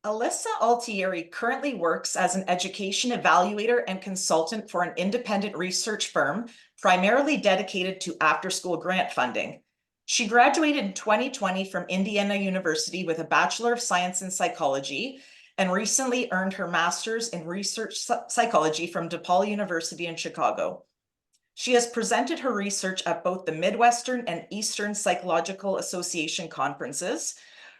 Alyssa Altieri currently works as an education evaluator and consultant for an independent research firm primarily dedicated to after-school grant funding. She graduated in 2020 from Indiana University with a Bachelor of Science in Psychology and recently earned her master's in research psychology from DePaul University in Chicago. She has presented her research at both the Midwestern and Eastern Psychological Association conferences.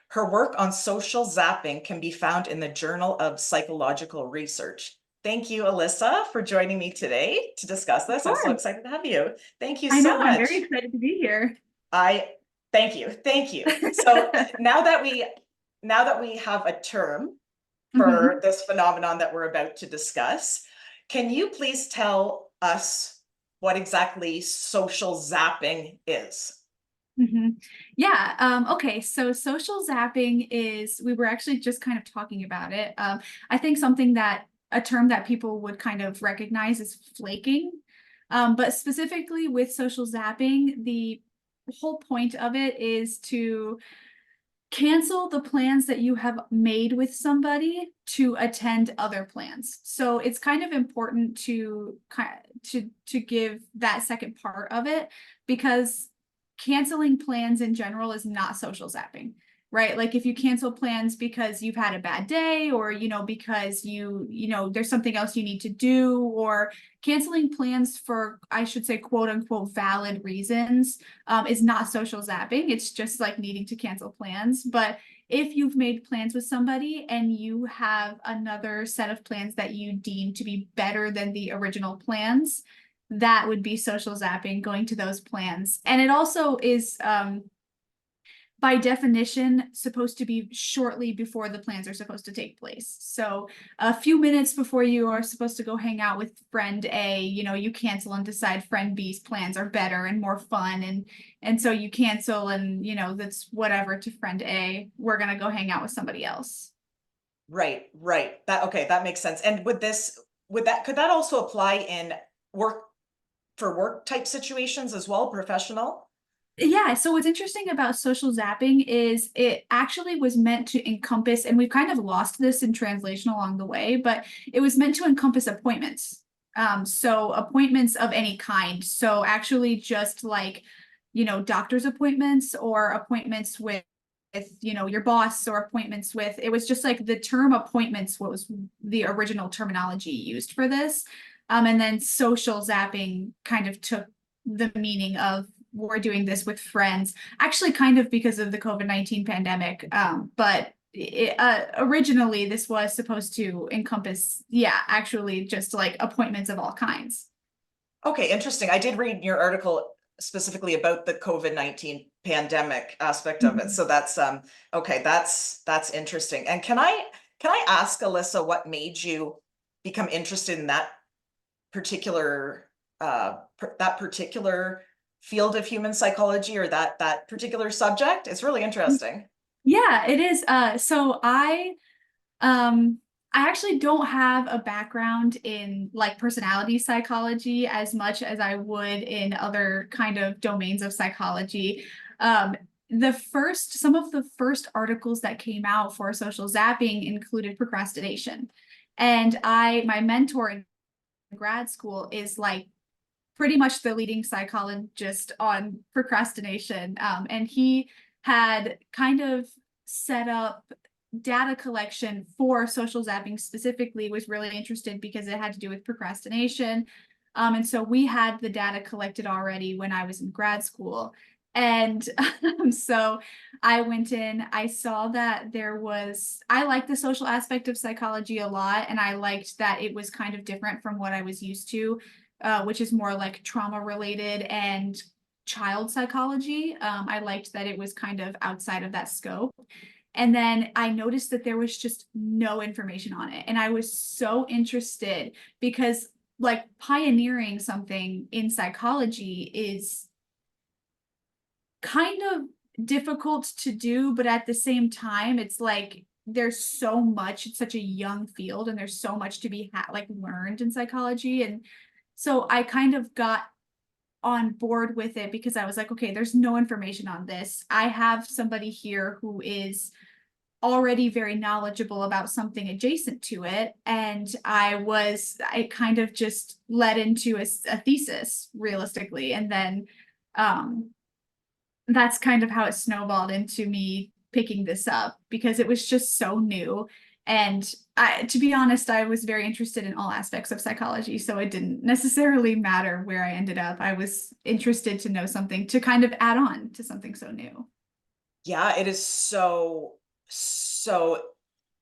Her work on social zapping can be found in the Journal of Psychological Research. Thank you, Alyssa, for joining me today to discuss Of this. I'm so course. excited to have you. Thank you I so know. I'm very much. excited to be here. I thank you. Thank you. So now that we have a term for hmm this phenomenon that we're about to discuss, can you please tell us what exactly social zapping is? hmm Yeah. Okay. So social zapping is, we were actually just kind of talking about it. I think a term that people would kind of recognize is flaking. But specifically with social zapping, the whole point of it is to cancel the plans that you have made with somebody to attend other plans. So it's kind of important to give that second part of it, because canceling plans in general is not social zapping, right? Like if you cancel plans because you've had a bad day, or because there's something else you need to do, or canceling plans for, I should say, quote unquote valid reasons, is not social zapping. It's just like needing to cancel plans. But if you've made plans with somebody and you have another set of plans that you deem to be better than the original plans, that would be social zapping, going to those plans. And it also is, by definition, supposed to be shortly before the plans are supposed to take place. So a few minutes before you are supposed to go hang out with friend A, you cancel and decide friend B's plans are better and more fun. And so you cancel, and that's whatever to friend A. We're gonna go hang out with somebody else. Right, right. That makes sense. And could that also apply in work for work type situations as well, professional? Yeah, so what's interesting about social zapping is it actually was meant to encompass, and we've kind of lost this in translation along the way, but it was meant to encompass appointments. So appointments of any kind. So actually just like, doctor's appointments, or appointments with your boss, or appointments with, it was just like the term appointments was the original terminology used for this. And then social zapping kind of took the meaning of, we're doing this with friends, actually kind of because of the COVID-19 pandemic. But originally this was supposed to encompass, yeah, actually just like appointments of all kinds. Okay, interesting. I did read your article specifically about the COVID-19 pandemic aspect of it. Mhm. So that's okay, that's interesting. And can I ask Alyssa what made you become interested in that particular that particular field of human psychology, or that particular subject? It's really interesting. Yeah, it is. Um, I actually don't have a background in like personality psychology as much as I would in other kind of domains of psychology. Um, some of the first articles that came out for social zapping included procrastination. And my mentor in grad school is like pretty much the leading psychologist on procrastination. And he had kind of set up data collection for social zapping specifically, was really interested because it had to do with procrastination. And so we had the data collected already when I was in grad school. And so I went in, I saw that I liked the social aspect of psychology a lot. And I liked that it was kind of different from what I was used to, which is more like trauma related and child psychology. I liked that it was kind of outside of that scope. And then I noticed that there was just no information on it. And I was so interested because, like, pioneering something in psychology is kind of difficult to do, but at the same time, it's like there's so much, it's such a young field, and there's so much to be like learned in psychology. And so I kind of got on board with it because I was like, okay, there's no information on this. I have somebody here who is already very knowledgeable about something adjacent to it. And I kind of just led into a thesis realistically. And then that's kind of how it snowballed into me picking this up because it was just so new. And to be honest, I was very interested in all aspects of psychology. So it didn't necessarily matter where I ended up. I was interested to know something to kind of add on to something so new. Yeah, it is so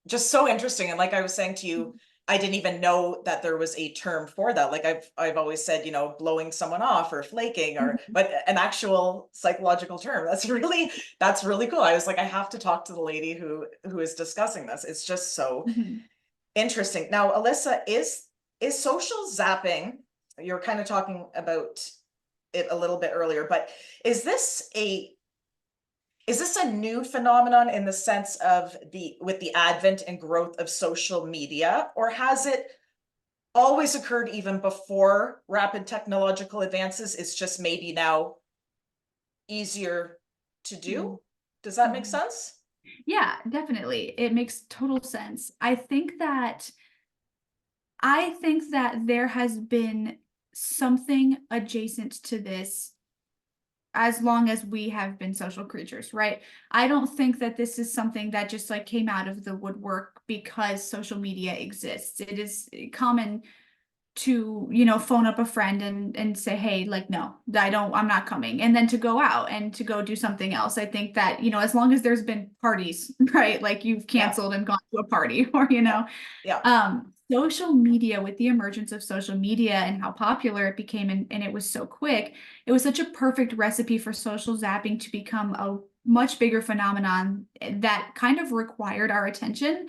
just so interesting. And like I was saying to you, I didn't even know that there was a term for that. Like I've always said, blowing someone off or flaking, Mhm. but an actual psychological term. That's really cool. I was like, I have to talk to the lady who is discussing this. It's just so Mhm. interesting. Now, Alyssa, is social zapping, you're kind of talking about it a little bit earlier, but is this a is this a new phenomenon in the sense of with the advent and growth of social media, or has it always occurred even before rapid technological advances? It's just maybe now easier to do? Does that make Mhm. sense? Yeah, definitely. It makes total sense. I think that there has been something adjacent to this as long as we have been social creatures, right? I don't think that this is something that just like came out of the woodwork because social media exists. It is common to, phone up a friend and say, hey, like, no, I'm not coming. And then to go out and to go do something else. I think that, as long as there's been parties, right? Like you've Yeah, canceled and gone to a party or, yeah, yeah, social media, with the emergence of social media and how popular it became, and it was so quick, it was such a perfect recipe for social zapping to become a much bigger phenomenon that kind of required our attention,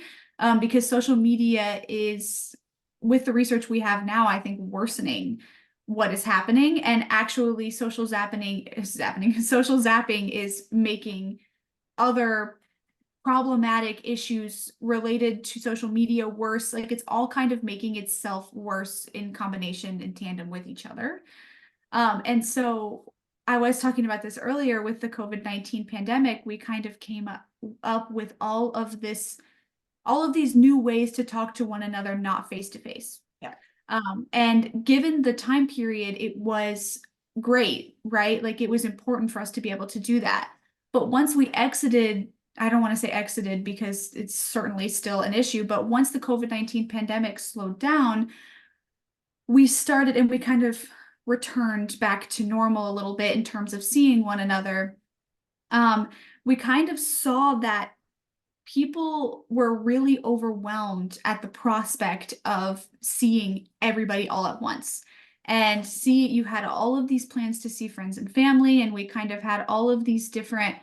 because social media is, with the research we have now, I think worsening what is happening. And actually social zapping is making other problematic issues related to social media worse. Like it's all kind of making itself worse in combination, in tandem with each other. And so I was talking about this earlier with the COVID-19 pandemic. We kind of came up with all of these new ways to talk to one another, not face to face. yeah. And given the time period, it was great, right? Like it was important for us to be able to do that. But once we exited, I don't want to say exited because it's certainly still an issue, but once the COVID-19 pandemic slowed down, we started and we kind of returned back to normal a little bit in terms of seeing one another. Um, we kind of saw that people were really overwhelmed at the prospect of seeing everybody all at once. And see, you had all of these plans to see friends and family, and we kind of had all of these different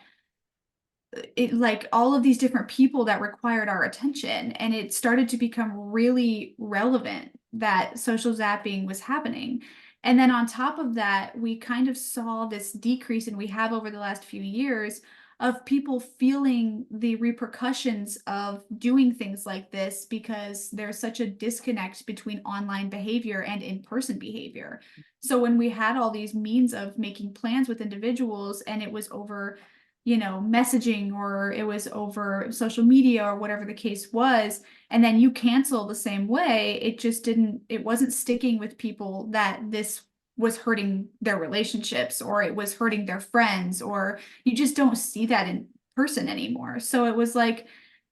people that required our attention. And it started to become really relevant that social zapping was happening. And then on top of that, we kind of saw this decrease, and we have over the last few years, of people feeling the repercussions of doing things like this because there's such a disconnect between online behavior and in-person behavior. So when we had all these means of making plans with individuals and it was over, messaging, or it was over social media or whatever the case was, and then you cancel the same way, it wasn't sticking with people that this was hurting their relationships or it was hurting their friends, or you just don't see that in person anymore. So it was like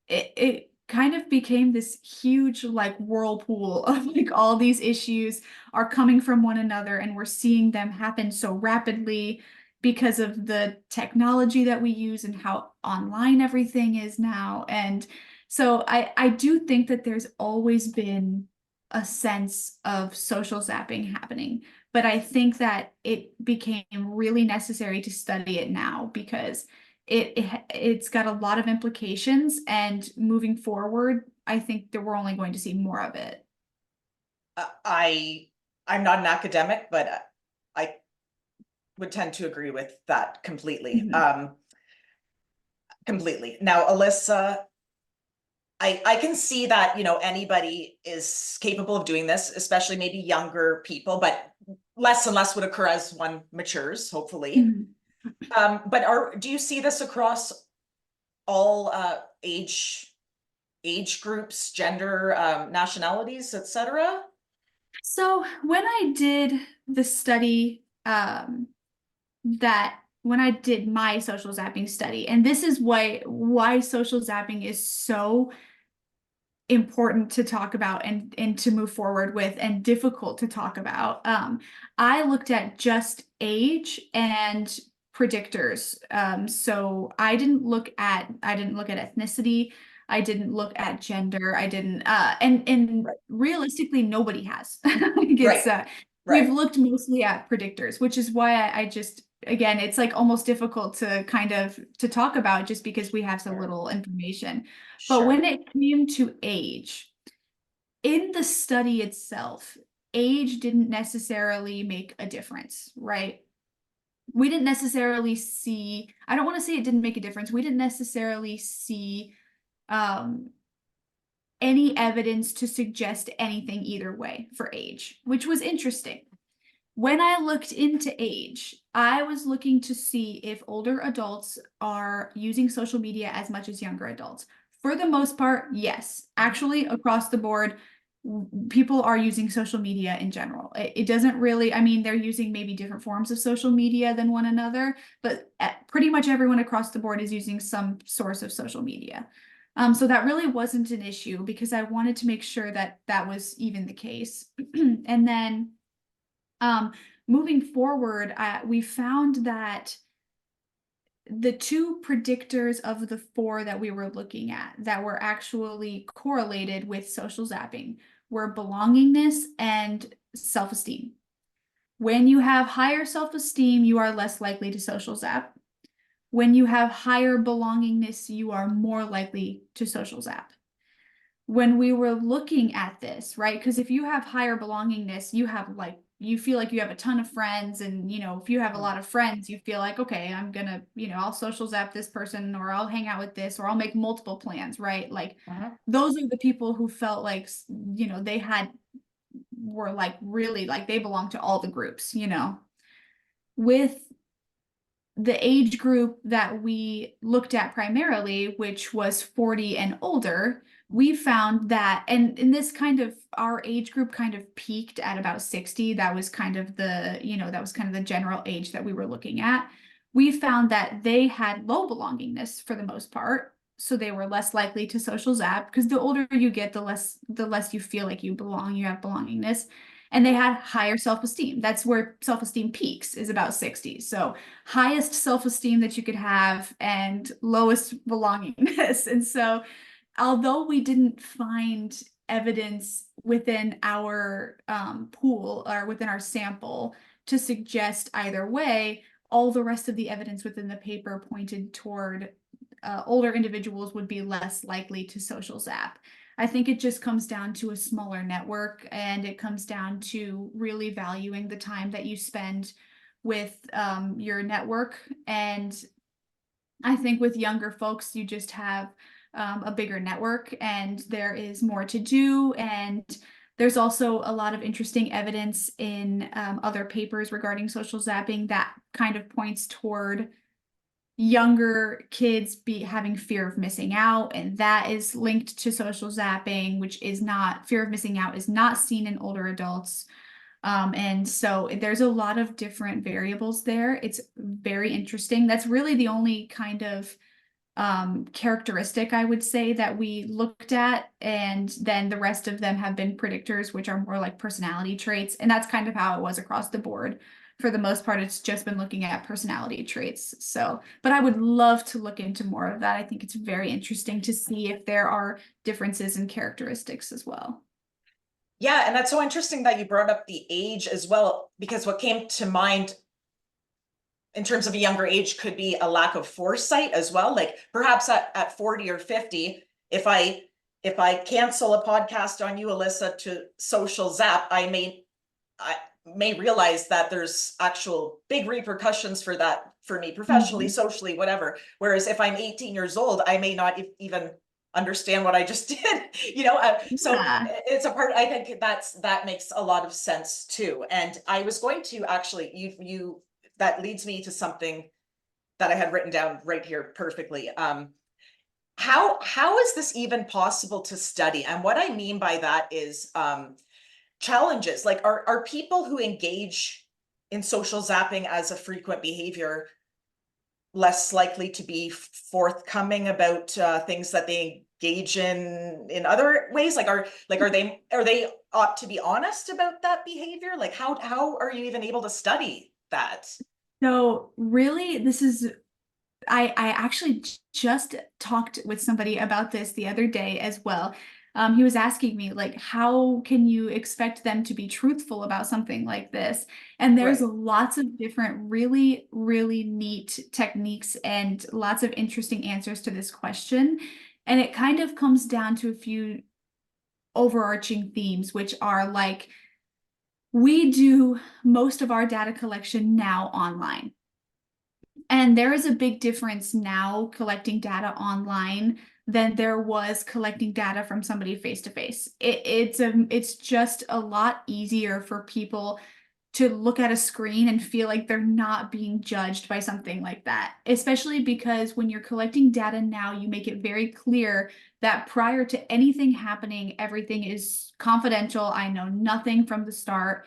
it kind of became this huge like whirlpool of like all these issues are coming from one another, and we're seeing them happen so rapidly because of the technology that we use and how online everything is now. And so I do think that there's always been a sense of social zapping happening, but I think that it became really necessary to study it now because it's got a lot of implications, and moving forward, I think that we're only going to see more of it. I I'm not an academic, but I would tend to agree with that completely. Mhm. Completely. Now, Alyssa, I can see that, anybody is capable of doing this, especially maybe younger people, but less and less would occur as one matures, hopefully. Mhm. But do you see this across all age groups, gender, nationalities, etc.? So when I did the study, that when I did my social zapping study, and this is why social zapping is so important to talk about and to move forward with and difficult to talk about. I looked at just age and predictors. So I didn't look at ethnicity. I didn't look at gender. I didn't and Right. realistically nobody has. Like Right. we've Right. looked mostly at predictors, which is why I just again it's like almost difficult to kind of to talk about just because we have so Sure. little information. But Sure. when it came to age, in the study itself, age didn't necessarily make a difference, right? We didn't necessarily see, I don't want to say it didn't make a difference. We didn't necessarily see um, any evidence to suggest anything either way for age, which was interesting. When I looked into age, I was looking to see if older adults are using social media as much as younger adults. For the most part, yes. Actually, across the board, people are using social media in general. It doesn't really, I mean, they're using maybe different forms of social media than one another, but pretty much everyone across the board is using some source of social media. So that really wasn't an issue because I wanted to make sure that that was even the case. And then um, moving forward, we found that the two predictors of the four that we were looking at that were actually correlated with social zapping were belongingness and self-esteem. When you have higher self-esteem, you are less likely to social zap. When you have higher belongingness, you are more likely to social zap. When we were looking at this, right? Because if you have higher belongingness, you have like, you feel like you have a ton of friends. And, you know, if you have a lot of friends, you feel like, okay, I'm gonna, you know, I'll social zap this person or I'll hang out with this or I'll make multiple plans, right? Like Mhm. those are the people who felt like, you know, they had, were like really like they belong to all the groups, you know. With the age group that we looked at primarily, which was 40 and older, we found that, and in this kind of our age group kind of peaked at about 60. That was kind of the, you know, that was kind of the general age that we were looking at. We found that they had low belongingness for the most part. So they were less likely to social zap because the older you get, the less you feel like you belong, you have belongingness. And they had higher self-esteem. That's where self-esteem peaks is about 60. So highest self-esteem that you could have and lowest belongingness. And so, although we didn't find evidence within our pool or within our sample to suggest either way, all the rest of the evidence within the paper pointed toward older individuals would be less likely to social zap. I think it just comes down to a smaller network and it comes down to really valuing the time that you spend with your network. And I think with younger folks, you just have a bigger network and there is more to do. And there's also a lot of interesting evidence in other papers regarding social zapping that kind of points toward younger kids be having fear of missing out, and that is linked to social zapping, which is not, fear of missing out is not seen in older adults. And so there's a lot of different variables there. It's very interesting. That's really the only kind of characteristic I would say that we looked at, and then the rest of them have been predictors, which are more like personality traits, and that's kind of how it was across the board. For the most part, it's just been looking at personality traits. So, but I would love to look into more of that. I think it's very interesting to see if there are differences in characteristics as well. Yeah, and that's so interesting that you brought up the age as well, because what came to mind in terms of a younger age could be a lack of foresight as well. Like perhaps at 40 or 50, if I cancel a podcast on you, Alyssa, to social zap, I may realize that there's actual big repercussions for that for me professionally, Mhm. socially, whatever. Whereas if I'm 18 years old, I may not even understand what I just did, you know. So Yeah. it's a part. I think that makes a lot of sense too. And I was going to actually, that leads me to something that I had written down right here perfectly. how is this even possible to study? And what I mean by that is challenges. Like, are people who engage in social zapping as a frequent behavior less likely to be forthcoming about things that they engage in other ways? Like, are they ought to be honest about that behavior? Like, how are you even able to study that? So really, this is I actually just talked with somebody about this the other day as well. He was asking me, like, how can you expect them to be truthful about something like this? And there's Right. lots of different, really, really neat techniques and lots of interesting answers to this question. And it kind of comes down to a few overarching themes, which are like, we do most of our data collection now online. And there is a big difference now collecting data online than there was collecting data from somebody face to face. It's just a lot easier for people to look at a screen and feel like they're not being judged by something like that. Especially because when you're collecting data now, you make it very clear that prior to anything happening, everything is confidential. I know nothing from the start.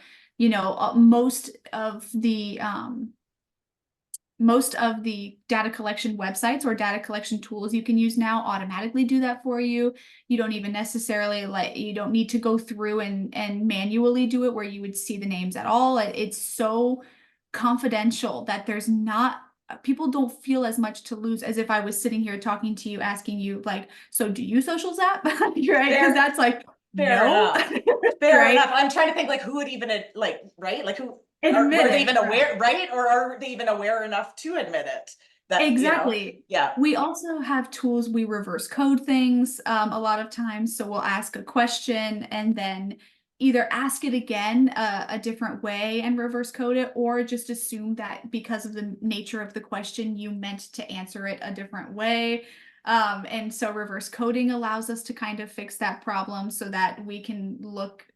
Most of the data collection websites or data collection tools you can use now automatically do that for you. You don't even necessarily you don't need to go through and manually do it where you would see the names at all. It's so confidential that there's not people don't feel as much to lose as if I was sitting here talking to you, asking you like, so do you social zap? Right? Because Fair, that's like, fair no, enough. Fair right? enough. I'm trying to think like who would even like, right? Like who Admit were they it, even right? aware, right? Or are they even aware enough to admit it? That, Exactly. yeah. We also have tools, we reverse code things a lot of times. So we'll ask a question and then either ask it again a different way and reverse code it, or just assume that because of the nature of the question, you meant to answer it a different way. And so reverse coding allows us to kind of fix that problem so that we can look,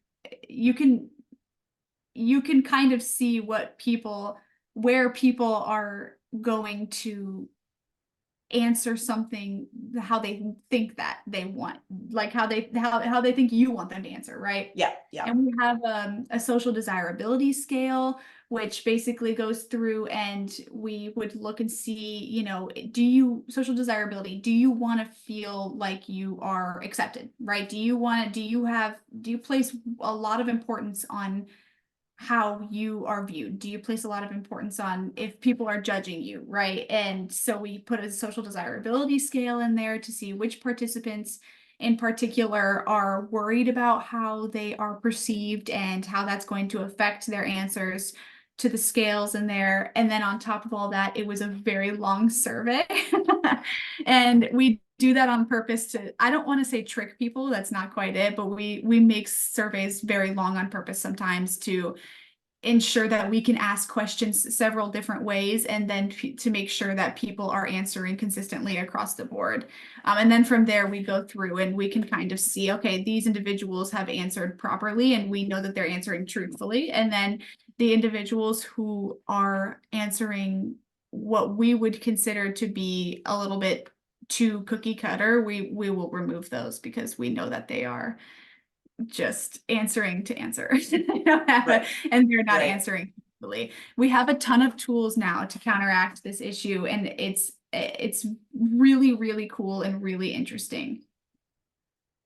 you can kind of see where people are going to answer something how they think that they want, like how they think you want them to answer, right? Yeah, yeah. And we have a social desirability scale, which basically goes through and we would look and see, social desirability, do you want to feel like you are accepted, right? Do you place a lot of importance on how you are viewed? Do you place a lot of importance on if people are judging you, right? And so we put a social desirability scale in there to see which participants in particular are worried about how they are perceived and how that's going to affect their answers to the scales in there. And then on top of all that, it was a very long survey. And we do that on purpose to, I don't want to say trick people, that's not quite it, but we make surveys very long on purpose sometimes to ensure that we can ask questions several different ways and then to make sure that people are answering consistently across the board. And then from there, we go through and we can kind of see, okay, these individuals have answered properly and we know that they're answering truthfully. And then the individuals who are answering what we would consider to be a little bit too cookie cutter, we will remove those because we know that they are just answering to answer. They don't have Right, and they're not right. answering truthfully. We have a ton of tools now to counteract this issue, and it's really, really cool and really interesting.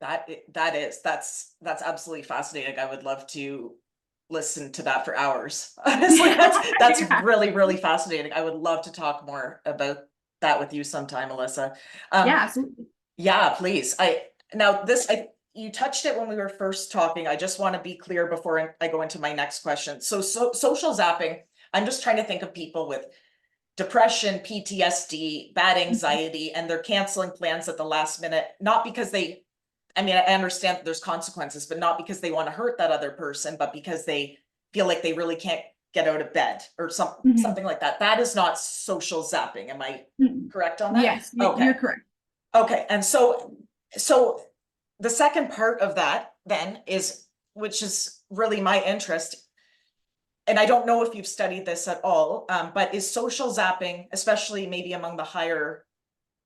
That's absolutely fascinating. I would love to listen to that for hours. Honestly, that's Yeah. really, really fascinating. I would love to talk more about that with you sometime, Alyssa. Yeah, Um, absolutely. yeah, please. You touched it when we were first talking. I just want to be clear before I go into my next question. So social zapping, I'm just trying to think of people with depression, PTSD, bad Mhm. anxiety, and they're canceling plans at the last minute, not because I mean, I understand that there's consequences, but not because they want to hurt that other person, but because they feel like they really can't get out of bed or Mhm. something like that. That is not social zapping. Am I Mhm. correct on that? Yes, you're Okay. correct. Okay. And so the second part of that then is, which is really my interest, and I don't know if you've studied this at all, but is social zapping, especially maybe among the higher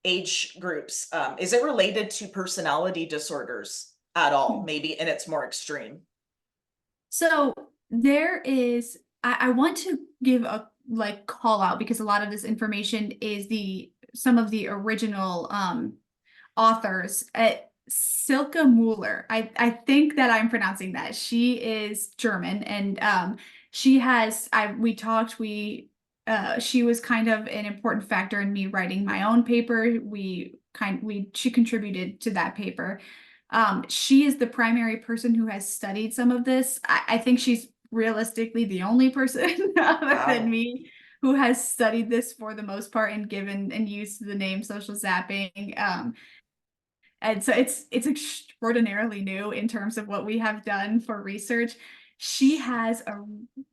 age groups, is it related to personality disorders at all? Maybe in its more extreme? So there is, I want to give a like call out because a lot of this information is the some of the original authors at Silke Mueller. I think that I'm pronouncing that. She is German and she has we talked she was kind of an important factor in me writing my own paper. She contributed to that paper. She is the primary person who has studied some of this. I think she's realistically the only person other than me who has studied this for the most part and given and used the name social zapping. And so it's extraordinarily new in terms of what we have done for research. She has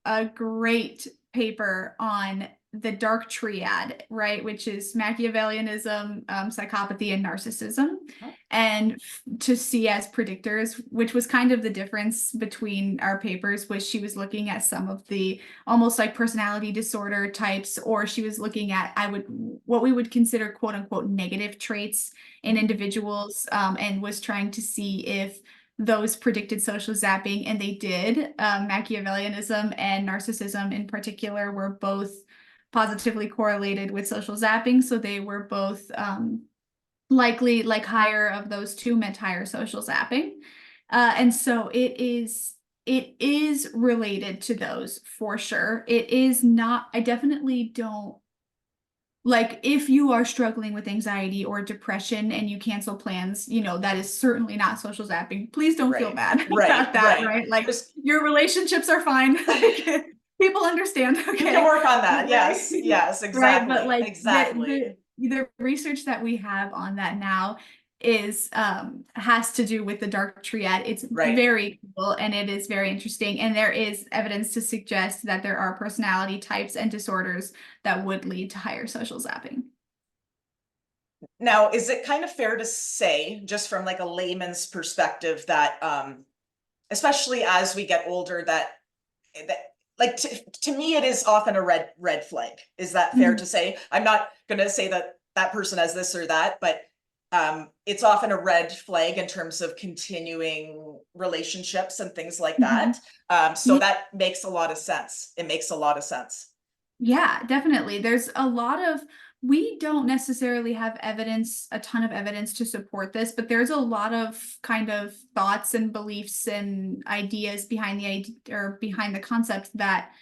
a great paper on the dark triad, right, which is Machiavellianism, psychopathy, and narcissism, and to see as predictors, which was kind of the difference between our papers, was she was looking at some of the almost like personality disorder types, or she was looking at what we would consider quote unquote negative traits in individuals, and was trying to see if those predicted social zapping, and they did. Machiavellianism and narcissism in particular were both positively correlated with social zapping, so they were both likely, like higher of those two meant higher social zapping. And so it is related to those for sure. It is not, I definitely don't, like if you are struggling with anxiety or depression and you cancel plans, that is certainly not social zapping. Please don't feel bad about that, right? Like your relationships are fine. People understand. Okay. You can work on that. Yes. Yes, exactly. Right. But like exactly. the research that we have on that now is has to do with the dark triad. It's very cool and it is very interesting. And there is evidence to suggest that there are personality types and disorders that would lead to higher social zapping. Now, is it kind of fair to say, just from like a layman's perspective, that especially as we get older, that like to me it is often a red flag? Is that fair to say? I'm not going to say that that person has this or that, but it's often a red flag in terms of continuing relationships and things like that. So that makes a lot of sense. It makes a lot of sense. Yeah, definitely. There's a lot of, we don't necessarily have evidence, a ton of evidence to support this, but there's a lot of kind of thoughts and beliefs and ideas behind the idea or behind the concept that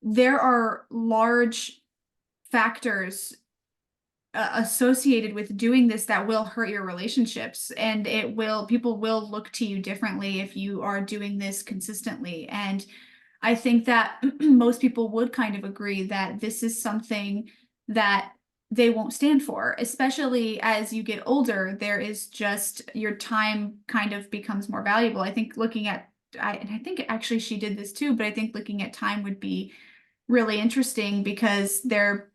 there are large factors associated with doing this that will hurt your relationships, and people will look to you differently if you are doing this consistently. And I think that most people would kind of agree that this is something that they won't stand for, especially as you get older. There is just, your time kind of becomes more valuable. I think and I think actually she did this too, but I think looking at time would be really interesting because there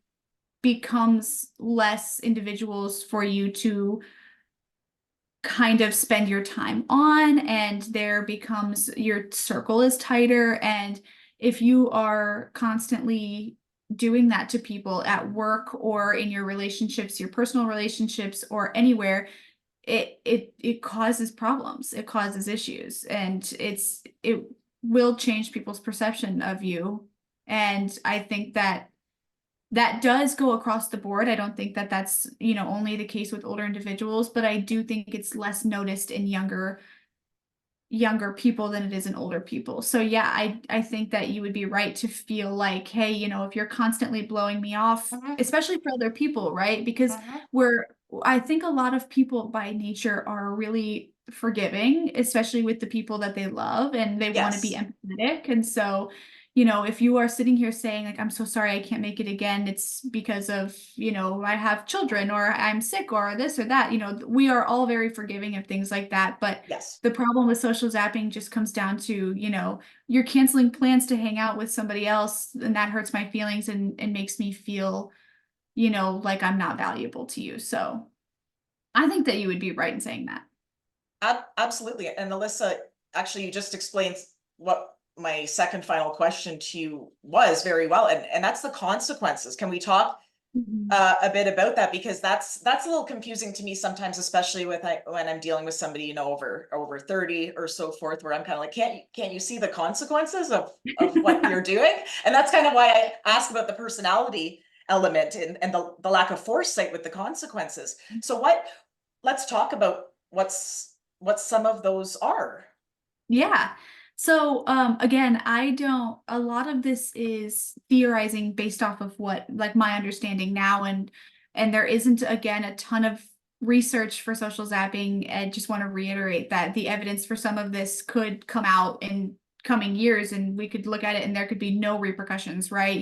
becomes less individuals for you to kind of spend your time on, and there becomes, your circle is tighter. And if you are constantly doing that to people at work or in your relationships, your personal relationships, or anywhere, it causes problems, it causes issues, and it will change people's perception of you. And I think that does go across the board. I don't think that that's, only the case with older individuals, but I do think it's less noticed in younger people than it is in older people. So yeah, I think that you would be right to feel like, hey, if you're constantly blowing me off, especially for other people, right? Because I think a lot of people by nature are really forgiving, especially with the people that they love, and they want to be empathetic. And so, if you are sitting here saying like, I'm so sorry, I can't make it again, it's because of, I have children, or I'm sick, or this or that, we are all very forgiving of things like that. But the problem with social zapping just comes down to, you're canceling plans to hang out with somebody else, and that hurts my feelings and makes me feel, like I'm not valuable to you. So I think that you would be right in saying that. Absolutely. And Alyssa, actually, you just explained what my second final question to you was very well, and that's the consequences. Can we talk Mhm. a bit about that, because that's a little confusing to me sometimes, especially when I'm dealing with somebody, over 30 or so forth, where I'm kind of like, can't you see the consequences of what you're doing? And that's kind of why I ask about the personality element, and the lack of foresight with the consequences. So let's talk about what some of those are. Yeah. So again, I don't a lot of this is theorizing based off of what like my understanding now, and there isn't again a ton of research for social zapping. And just want to reiterate that the evidence for some of this could come out in coming years and we could look at it and there could be no repercussions, right?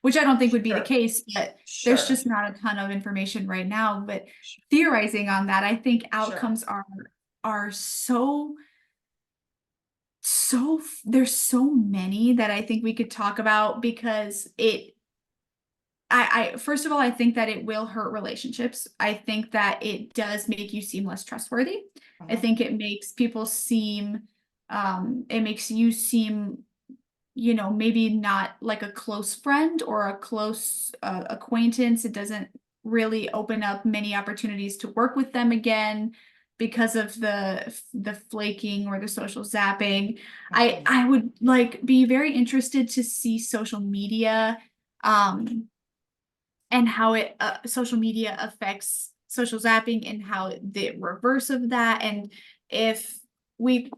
Which I don't think would be the Sure, case, but there's sure, just not a ton of information right now. But theorizing on that, I think sure. outcomes are there's so many that I think we could talk about because I first of all, I think that it will hurt relationships. I think that it does make you seem less trustworthy. I Mhm. think it makes people seem it makes you seem, maybe not like a close friend or a close acquaintance. It doesn't really open up many opportunities to work with them again because of the flaking or the social zapping. I Mhm. I would like be very interested to see social media um and how it social media affects social zapping and how the reverse of that, and if we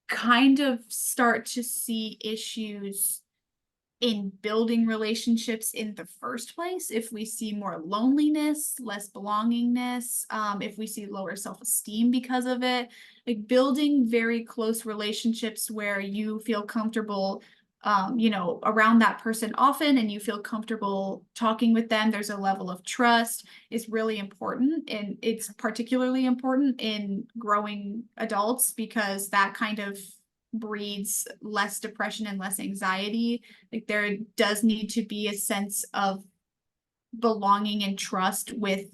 kind of start to see issues in building relationships in the first place, if we see more loneliness, less belongingness, if we see lower self-esteem because of it, like building very close relationships where you feel comfortable around that person often and you feel comfortable talking with them, there's a level of trust, is really important, and it's particularly important in growing adults because that kind of breeds less depression and less anxiety. Like there does need to be a sense of belonging and trust with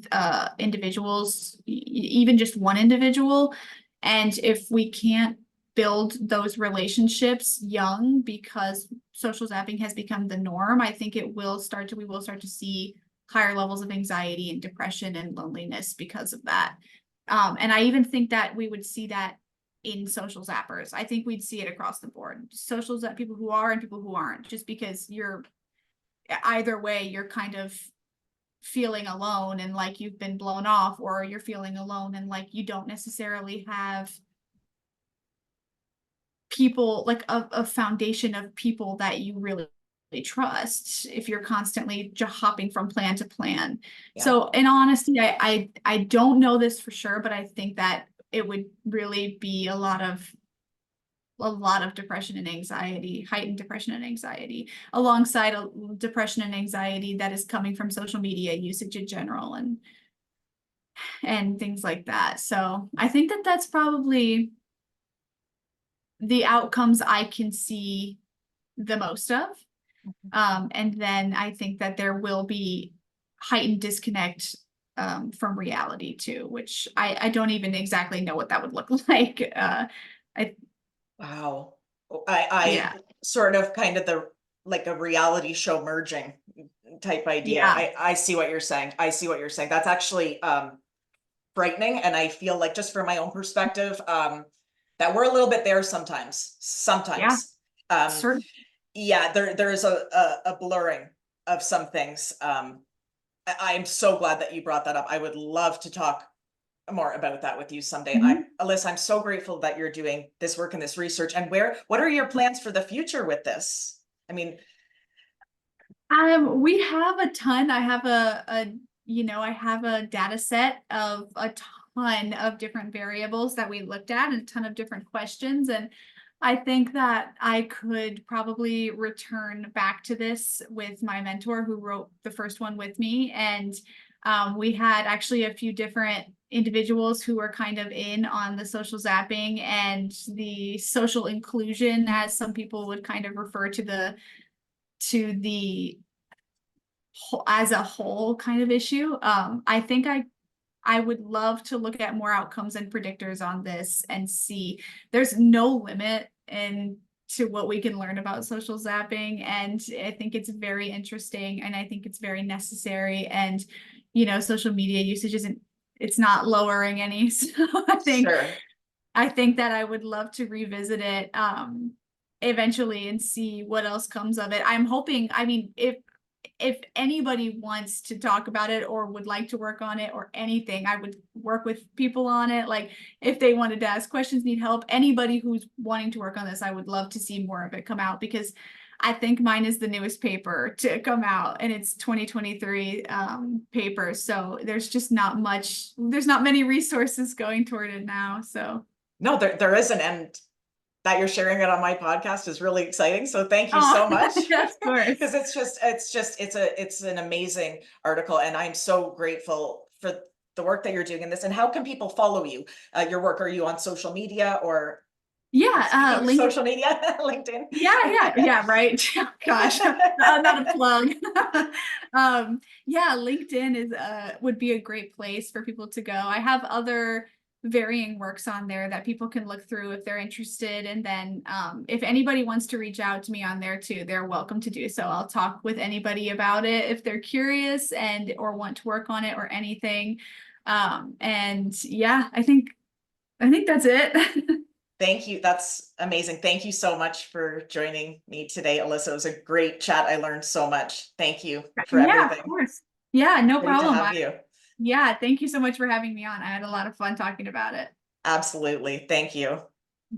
individuals, even just one individual. And if we can't build those relationships young because social zapping has become the norm, I think we will start to see higher levels of anxiety and depression and loneliness because of that. And I even think that we would see that in social zappers. I think we'd see it across the board. Social zap people who are and people who aren't, just because you're either way, you're kind of feeling alone and like you've been blown off, or you're feeling alone and like you don't necessarily have people like a foundation of people that you really trust if you're constantly hopping from plan to plan. Yeah. So in honesty, I don't know this for sure, but I think that it would really be a lot of depression and anxiety, heightened depression and anxiety, alongside a depression and anxiety that is coming from social media usage in general and things like that. So I think that that's probably the outcomes I can see the most of. And then I think that there will be heightened disconnect from reality too, which I don't even exactly know what that would look like. I Wow. I Yeah, sort of kind of the like a reality show merging type idea. yeah, I see what you're saying. I see what you're saying. That's actually frightening. And I feel like, just from my own perspective, that we're a little bit there sometimes. yeah, Sometimes. Um, certain. yeah, there is a blurring of some things. I'm so glad that you brought that up. I would love to talk more about that with you someday. Alyssa, I'm so grateful that you're doing this work and this research. And what are your plans for the future with this? I mean, We have a ton. I have a data set of a ton of different variables that we looked at and a ton of different questions. And I think that I could probably return back to this with my mentor who wrote the first one with me. And we had actually a few different individuals who were kind of in on the social zapping and the social inclusion, as some people would kind of refer to the as a whole kind of issue. I think I would love to look at more outcomes and predictors on this and see there's no limit in to what we can learn about social zapping. And I think it's very interesting, and I think it's very necessary. And, social media usage it's not lowering any. So Sure. I think that I would love to revisit it eventually and see what else comes of it. I'm hoping, I mean, if anybody wants to talk about it or would like to work on it or anything, I would work with people on it. Like if they wanted to ask questions, need help, anybody who's wanting to work on this, I would love to see more of it come out, because I think mine is the newest paper to come out, and it's 2023 paper. So there's not many resources going toward it now. So No, there isn't, and that you're sharing it on my podcast is really exciting. So thank you oh, so much. of course. Because it's an amazing article, and I'm so grateful for the work that you're doing in this. And how can people follow you? Your work, are you on social media or Yeah, social media, LinkedIn? yeah, right. Oh, gosh, not a plug. Yeah, LinkedIn is would be a great place for people to go. I have other varying works on there that people can look through if they're interested. And then if anybody wants to reach out to me on there too, they're welcome to do so. I'll talk with anybody about it if they're curious and or want to work on it or anything. And yeah, I think that's it. Thank you. That's amazing. Thank you so much for joining me today, Alyssa. It was a great chat. I learned so much. Thank you for Yeah, of everything. course. Yeah, no Great to problem. have you. Yeah, thank you so much for having me on. I had a lot of fun talking about it. Absolutely. Thank you.